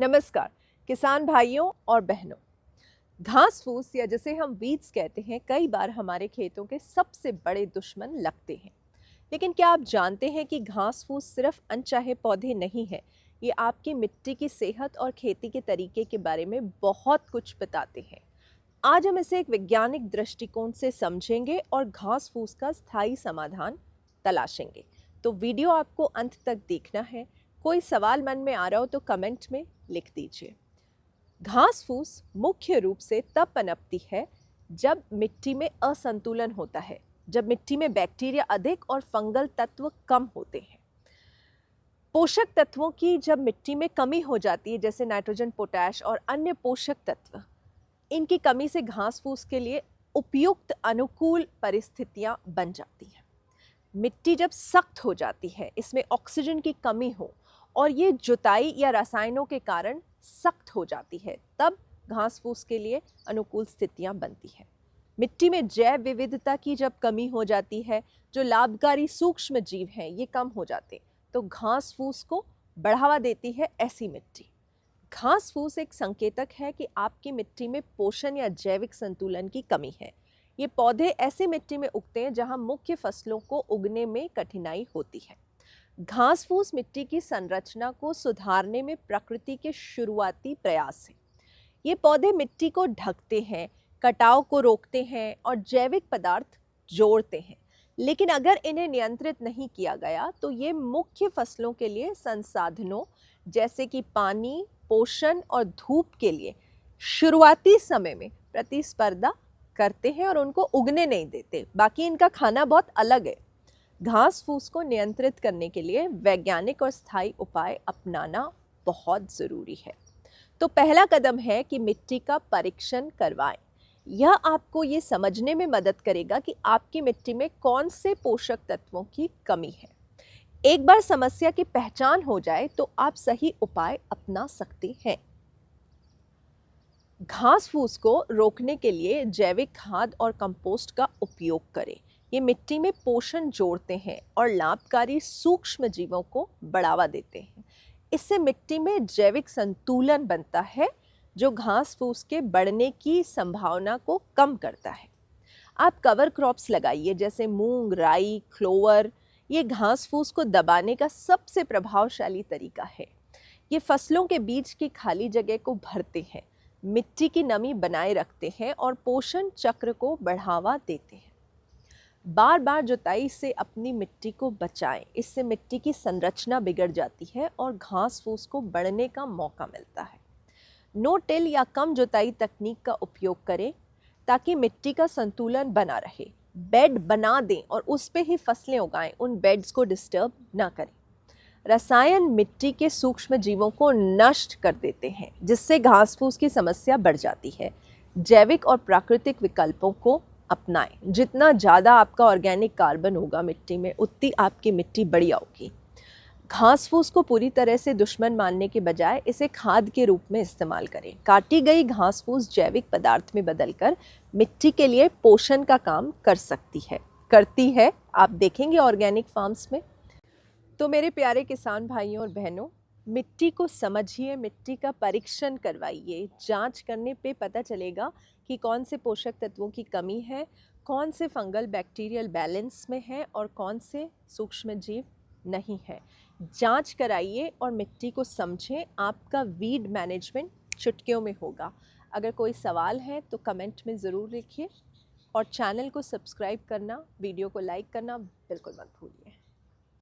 नमस्कार किसान भाइयों और बहनों। घास फूस या जिसे हम वीड्स कहते हैं कई बार हमारे खेतों के सबसे बड़े दुश्मन लगते हैं। लेकिन क्या आप जानते हैं कि घास फूस सिर्फ अनचाहे पौधे नहीं है, ये आपकी मिट्टी की सेहत और खेती के तरीके के बारे में बहुत कुछ बताते हैं। आज हम इसे एक वैज्ञानिक दृष्टिकोण से समझेंगे और घास फूस का स्थायी समाधान तलाशेंगे। तो वीडियो आपको अंत तक देखना है। कोई सवाल मन में आ रहा हो तो कमेंट में लिख दीजिए। घास फूस मुख्य रूप से तब पनपती है जब मिट्टी में असंतुलन होता है, जब मिट्टी में बैक्टीरिया अधिक और फंगल तत्व कम होते हैं। पोषक तत्वों की जब मिट्टी में कमी हो जाती है, जैसे नाइट्रोजन, पोटैश और अन्य पोषक तत्व, इनकी कमी से घास फूस के लिए उपयुक्त अनुकूल परिस्थितियां बन जाती हैं। मिट्टी जब सख्त हो जाती है, इसमें ऑक्सीजन की कमी हो और ये जुताई या रसायनों के कारण सख्त हो जाती है, तब घास फूस के लिए अनुकूल स्थितियां बनती है। मिट्टी में जैव विविधता की जब कमी हो जाती है, जो लाभकारी सूक्ष्म जीव हैं ये कम हो जाते हैं, तो घास फूस को बढ़ावा देती है ऐसी मिट्टी। घास फूस एक संकेतक है कि आपकी मिट्टी में पोषण या जैविक संतुलन की कमी है। ये पौधे ऐसी मिट्टी में उगते हैं जहां मुख्य फसलों को उगने में कठिनाई होती है। घास फूस मिट्टी की संरचना को सुधारने में प्रकृति के शुरुआती प्रयास है। ये पौधे मिट्टी को ढकते हैं, कटाव को रोकते हैं और जैविक पदार्थ जोड़ते हैं। लेकिन अगर इन्हें नियंत्रित नहीं किया गया तो ये मुख्य फसलों के लिए संसाधनों जैसे कि पानी, पोषण और धूप के लिए शुरुआती समय में प्रतिस्पर्धा करते हैं और उनको उगने नहीं देते। बाकी इनका खाना बहुत अलग है। घास फूस को नियंत्रित करने के लिए वैज्ञानिक और स्थायी उपाय अपनाना बहुत ज़रूरी है। तो पहला कदम है कि मिट्टी का परीक्षण करवाएं। यह आपको ये समझने में मदद करेगा कि आपकी मिट्टी में कौन से पोषक तत्वों की कमी है। एक बार समस्या की पहचान हो जाए तो आप सही उपाय अपना सकते हैं। घास फूस को रोकने के लिए जैविक खाद और कंपोस्ट का उपयोग करें। ये मिट्टी में पोषण जोड़ते हैं और लाभकारी सूक्ष्म जीवों को बढ़ावा देते हैं। इससे मिट्टी में जैविक संतुलन बनता है, जो घास फूस के बढ़ने की संभावना को कम करता है। आप कवर क्रॉप्स लगाइए जैसे मूंग, राई, क्लोवर। ये घास फूस को दबाने का सबसे प्रभावशाली तरीका है। ये फसलों के बीच की खाली जगह को भरते हैं, मिट्टी की नमी बनाए रखते हैं और पोषण चक्र को बढ़ावा देते हैं। बार बार जुताई से अपनी मिट्टी को बचाएं, इससे मिट्टी की संरचना बिगड़ जाती है और घास फूस को बढ़ने का मौका मिलता है। नो टिल या कम जुताई तकनीक का उपयोग करें ताकि मिट्टी का संतुलन बना रहे। बेड बना दें और उस पे ही फसलें उगाएं, उन बेड्स को डिस्टर्ब ना करें। रसायन मिट्टी के सूक्ष्म जीवों को नष्ट कर देते हैं, जिससे घास फूस की समस्या बढ़ जाती है। जैविक और प्राकृतिक विकल्पों को अपनाएं। जितना ज़्यादा आपका ऑर्गेनिक कार्बन होगा मिट्टी में, उतनी आपकी मिट्टी बढ़िया होगी। घास फूस को पूरी तरह से दुश्मन मानने के बजाय इसे खाद के रूप में इस्तेमाल करें। काटी गई घास फूस जैविक पदार्थ में बदलकर मिट्टी के लिए पोषण का काम करती है। आप देखेंगे ऑर्गेनिक फार्म्स में। तो मेरे प्यारे किसान भाइयों और बहनों, मिट्टी को समझिए, मिट्टी का परीक्षण करवाइए। जांच करने पे पता चलेगा कि कौन से पोषक तत्वों की कमी है, कौन से फंगल बैक्टीरियल बैलेंस में है और कौन से सूक्ष्म जीव नहीं है। जांच कराइए और मिट्टी को समझें। आपका वीड मैनेजमेंट चुटकियों में होगा। अगर कोई सवाल है तो कमेंट में ज़रूर लिखिए और चैनल को सब्सक्राइब करना, वीडियो को लाइक करना बिल्कुल मत भूलिए।